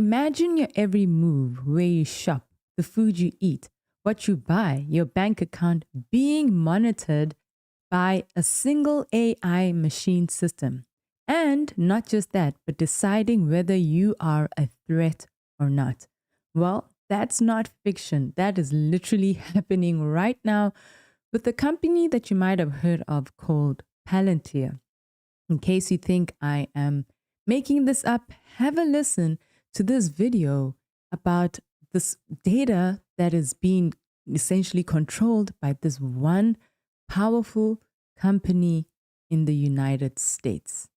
Imagine your every move, where you shop, the food you eat, what you buy, your bank account being monitored by a single AI machine system. And not just that, but deciding whether you are a threat or not. Well, that's not fiction. That is literally happening right now with the company that you might have heard of called Palantir. In case you think I am making this up, have a listen to this video about this data that is being essentially controlled by this one powerful company in the United States.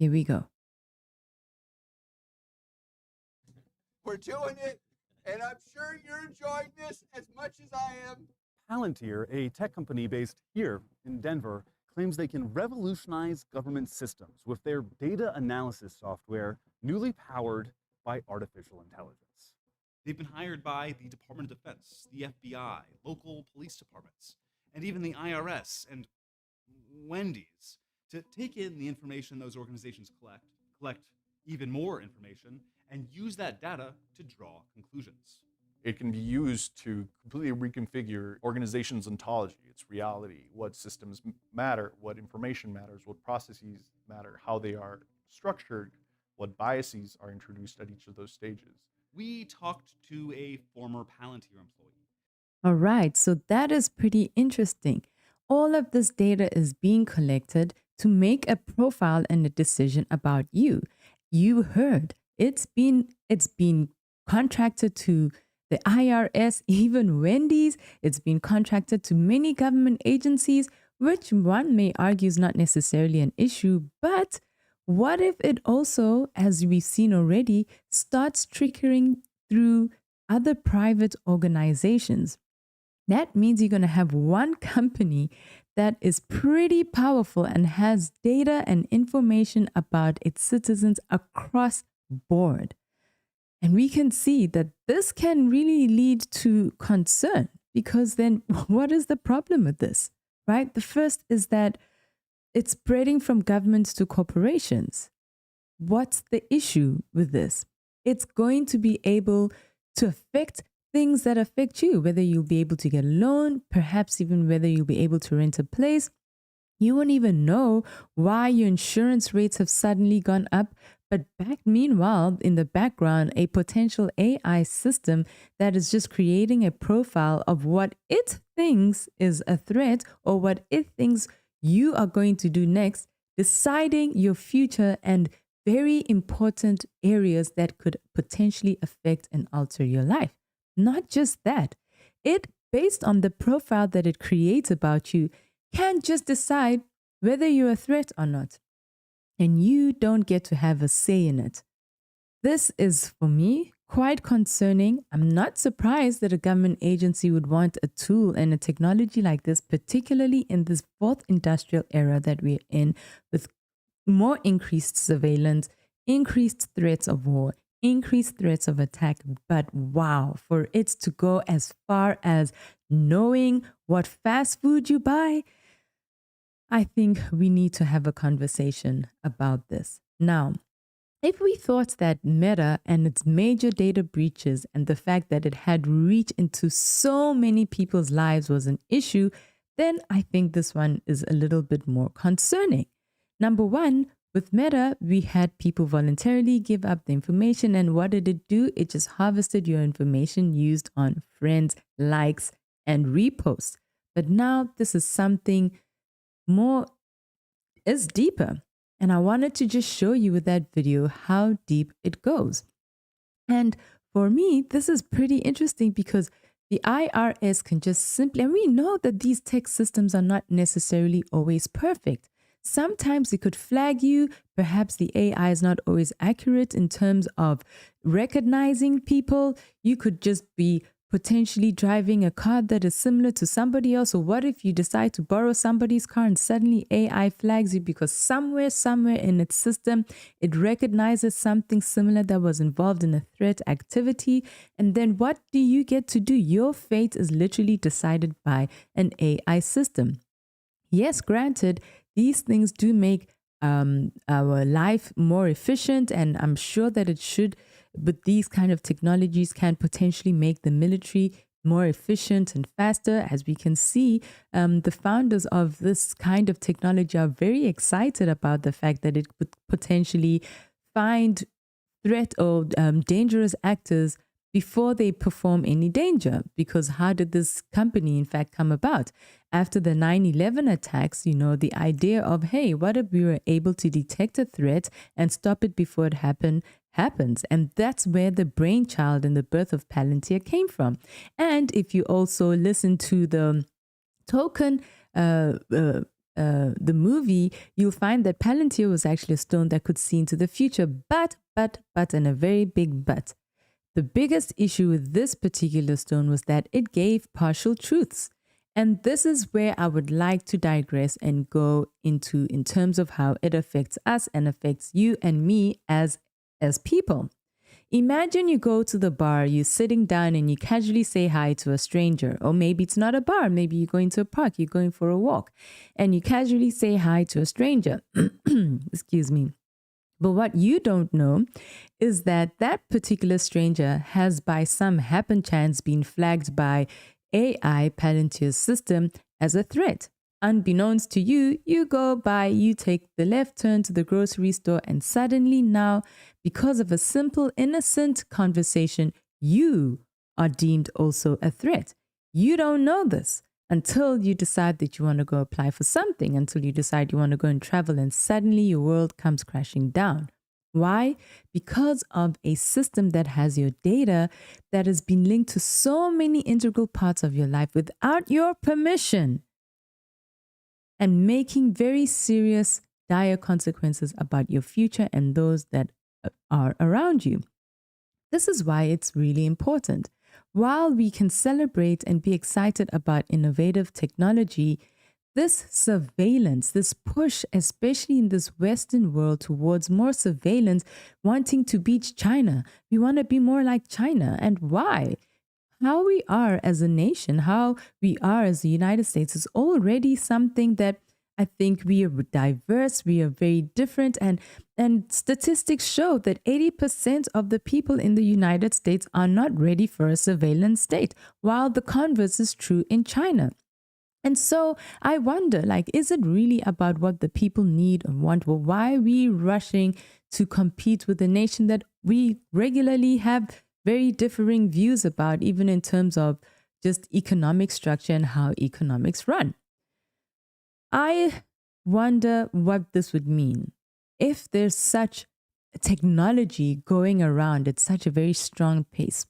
Here we go. We're doing it, and I'm sure you're enjoying this as much as I am. Palantir, a tech company based here in Denver, claims they can revolutionize government systems with their data analysis software, newly powered by artificial intelligence. They've been hired by the Department of Defense, the FBI, local police departments, and even the IRS and Wendy's to take in the information those organizations collect even more information, and use that data to draw conclusions. It can be used to completely reconfigure organizations' ontology, its reality, what systems matter, what information matters, what processes matter, how they are structured, what biases are introduced at each of those stages. We talked to a former Palantir employee. All right, so that is pretty interesting. All of this data is being collected to make a profile and a decision about you. You heard it's been contracted to the IRS, even Wendy's. It's been contracted to many government agencies, which one may argue is not necessarily an issue. But what if it also, as we've seen already, starts trickling through other private organizations? That means you're going to have one company that is pretty powerful and has data and information about its citizens across board. And we can see that this can really lead to concern, because then what is the problem with this, right? The first is that it's spreading from governments to corporations. What's the issue with this? It's going to be able to affect things that affect you, whether you'll be able to get a loan, perhaps even whether you'll be able to rent a place. You won't even know why your insurance rates have suddenly gone up. But meanwhile, in the background, a potential AI system that is just creating a profile of what it thinks is a threat or what it thinks you are going to do next, deciding your future and very important areas that could potentially affect and alter your life. Not just that, it, based on the profile that it creates about you, can just decide whether you're a threat or not. And you don't get to have a say in it. This is, for me, quite concerning. I'm not surprised that a government agency would want a tool and a technology like this, particularly in this fourth industrial era that we're in, with more increased surveillance, increased threats of war, increased threats of attack. But wow, for it to go as far as knowing what fast food you buy, I think we need to have a conversation about this. Now, if we thought that Meta and its major data breaches and the fact that it had reach into so many people's lives was an issue, then I think this one is a little bit more concerning. Number one, with Meta, we had people voluntarily give up the information. And what did it do? It just harvested your information used on friends, likes, and reposts. But now this is something more, is deeper. And I wanted to just show you with that video how deep it goes. And for me, this is pretty interesting because the IRS can just simply, and we know that these tech systems are not necessarily always perfect. Sometimes it could flag you. Perhaps the AI is not always accurate in terms of recognizing people. You could just be potentially driving a car that is similar to somebody else. Or what if you decide to borrow somebody's car and suddenly AI flags you because somewhere in its system, it recognizes something similar that was involved in a threat activity. And then what do you get to do? Your fate is literally decided by an AI system. Yes, granted, these things do make our life more efficient, and I'm sure that it should. But these kind of technologies can potentially make the military more efficient and faster. As we can see, the founders of this kind of technology are very excited about the fact that it could potentially find threat or dangerous actors before they perform any danger. Because how did this company, in fact, come about? After the 9/11 attacks, the idea of, hey, what if we were able to detect a threat and stop it before it happens? And that's where the brainchild and the birth of Palantir came from. And if you also listen to the token, the movie, you'll find that Palantir was actually a stone that could see into the future. But, and a very big but. The biggest issue with this particular stone was that it gave partial truths. And this is where I would like to digress and go into in terms of how it affects us and affects you and me as people. Imagine you go to the bar, you're sitting down and you casually say hi to a stranger. Or maybe it's not a bar, maybe you're going to a park, you're going for a walk, and you casually say hi to a stranger. Excuse me. But what you don't know is that that particular stranger has by some happen chance been flagged by AI Palantir's system as a threat. Unbeknownst to you, you go by, you take the left turn to the grocery store, and suddenly now, because of a simple, innocent conversation, you are deemed also a threat. You don't know this until you decide that you want to go apply for something, until you decide you want to go and travel, and suddenly your world comes crashing down. Why? Because of a system that has your data that has been linked to so many integral parts of your life without your permission, and making very serious, dire consequences about your future and those that are around you. This is why it's really important. While we can celebrate and be excited about innovative technology, this surveillance, this push, especially in this Western world towards more surveillance, wanting to beat China. We want to be more like China. And why? How we are as a nation, how we are as the United States is already something that I think we are diverse, we are very different, and statistics show that 80% of the people in the United States are not ready for a surveillance state, while the converse is true in China. And so I wonder, is it really about what the people need and want? Well, why are we rushing to compete with a nation that we regularly have very differing views about, even in terms of just economic structure and how economics run? I wonder what this would mean if there's such technology going around at such a very strong pace.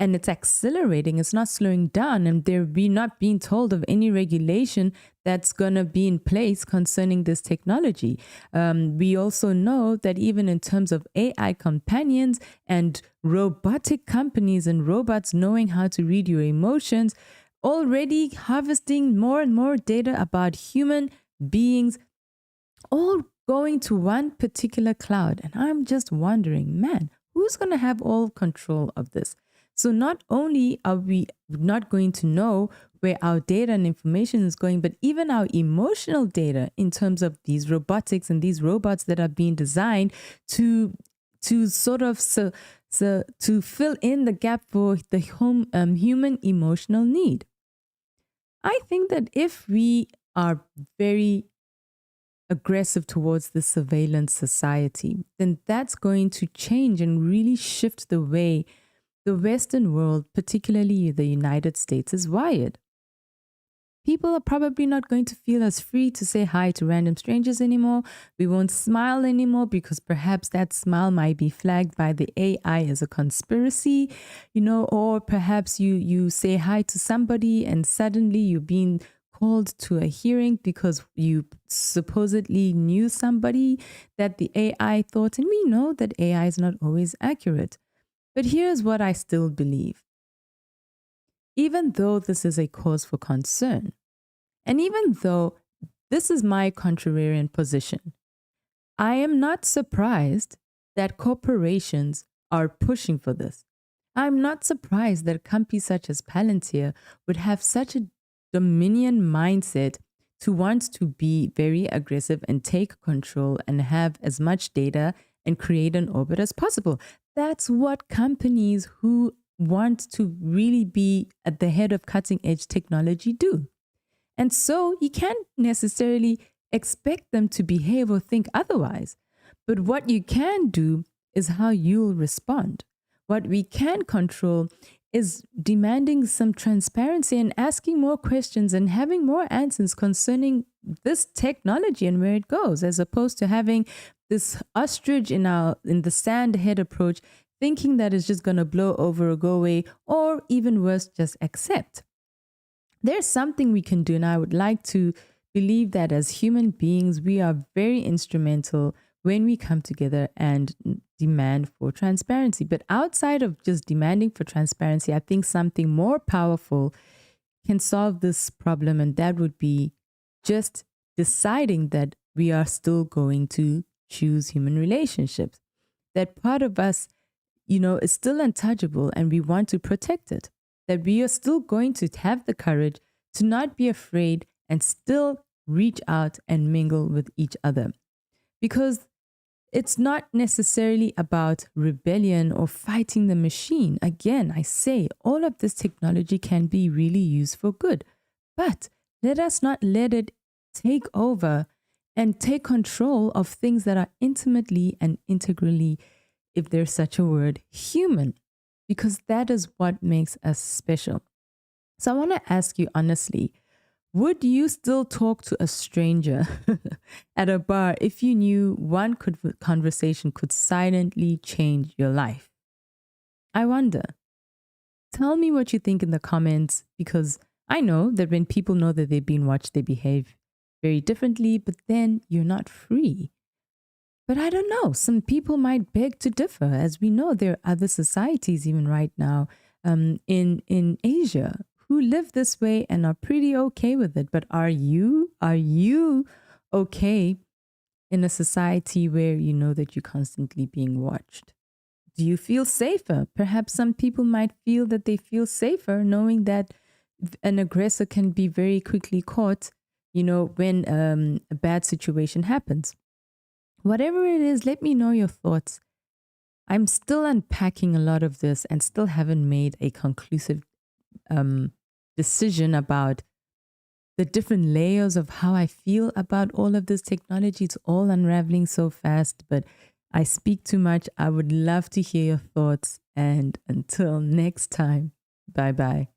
And it's accelerating, it's not slowing down, and we're not being told of any regulation that's going to be in place concerning this technology. We also know that even in terms of AI companions and robotic companies and robots knowing how to read your emotions, already harvesting more and more data about human beings, all going to one particular cloud. And I'm just wondering, man, who's going to have all control of this? So not only are we not going to know where our data and information is going, but even our emotional data in terms of these robotics and these robots that are being designed to sort of to fill in the gap for the human emotional need. I think that if we are very aggressive towards the surveillance society, then that's going to change and really shift the way the Western world, particularly the United States, is wired. People are probably not going to feel as free to say hi to random strangers anymore. We won't smile anymore because perhaps that smile might be flagged by the AI as a conspiracy, or perhaps you say hi to somebody and suddenly you're being called to a hearing because you supposedly knew somebody that the AI thought. And we know that AI is not always accurate. But here's what I still believe. Even though this is a cause for concern, and even though this is my contrarian position, I am not surprised that corporations are pushing for this. I'm not surprised that companies such as Palantir would have such a dominion mindset to want to be very aggressive and take control and have as much data and create an orbit as possible. That's what companies who want to really be at the head of cutting edge technology do. And so you can't necessarily expect them to behave or think otherwise. But what you can do is how you'll respond. What we can control is demanding some transparency and asking more questions and having more answers concerning this technology and where it goes, as opposed to having this ostrich in the sand head approach, thinking that it's just going to blow over or go away, or even worse, just accept. There's something we can do, and I would like to believe that as human beings, we are very instrumental when we come together and demand for transparency. But outside of just demanding for transparency, I think something more powerful can solve this problem, and that would be just deciding that we are still going to choose human relationships. That part of us, is still untouchable and we want to protect it. That we are still going to have the courage to not be afraid and still reach out and mingle with each other. Because it's not necessarily about rebellion or fighting the machine. Again, I say all of this technology can be really used for good. But let us not let it take over and take control of things that are intimately and integrally, if there's such a word, human. Because that is what makes us special. So I want to ask you honestly, would you still talk to a stranger at a bar if you knew one conversation could silently change your life? I wonder. Tell me what you think in the comments, because I know that when people know that they've been watched, they behave very differently, but then you're not free. But I don't know. Some people might beg to differ. As we know, there are other societies even right now in Asia who live this way and are pretty okay with it. But are you okay in a society where you know that you're constantly being watched? Do you feel safer? Perhaps some people might feel that they feel safer knowing that an aggressor can be very quickly caught, when a bad situation happens. Whatever it is, let me know your thoughts. I'm still unpacking a lot of this and still haven't made a conclusive decision about the different layers of how I feel about all of this technology. It's all unraveling so fast, but I speak too much. I would love to hear your thoughts. And until next time, bye-bye.